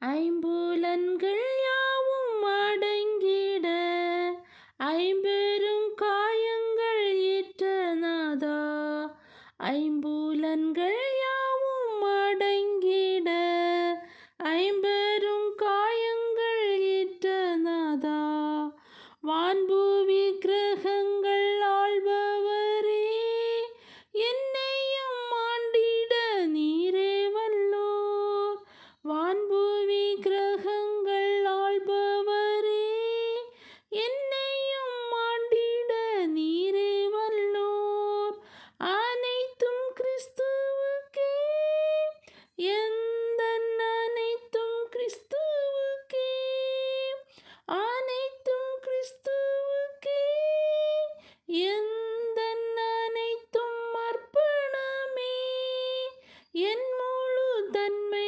ஐம்புலன்கள் யாவும் அடங்கிட ஐம்பெரும் காயங்கள் ஏற்ற நாதா. ஐம்புலன்கள் யாவும் அடங்கிட ஐம்பெரும் காயங்கள் ஏற்ற நாதா. வான்பூவி கிரகங்கள் ஆள்பவரே, என்னையும் ஆண்டிட நீரே வல்லோர். வான்பூவி கிரகங்கள் ஆள்பவரே, என்னையும் ஆண்டிட நீரே வல்லோர். அனைத்தும் கிறிஸ்துவுக்கே, எந்தன் அனைத்தும் கிறிஸ்துவுக்கே, அனைத்தும் கிறிஸ்துவுக்கே, எந்தன் அனைத்தும் அர்ப்பணமே. என் முழு தன்மை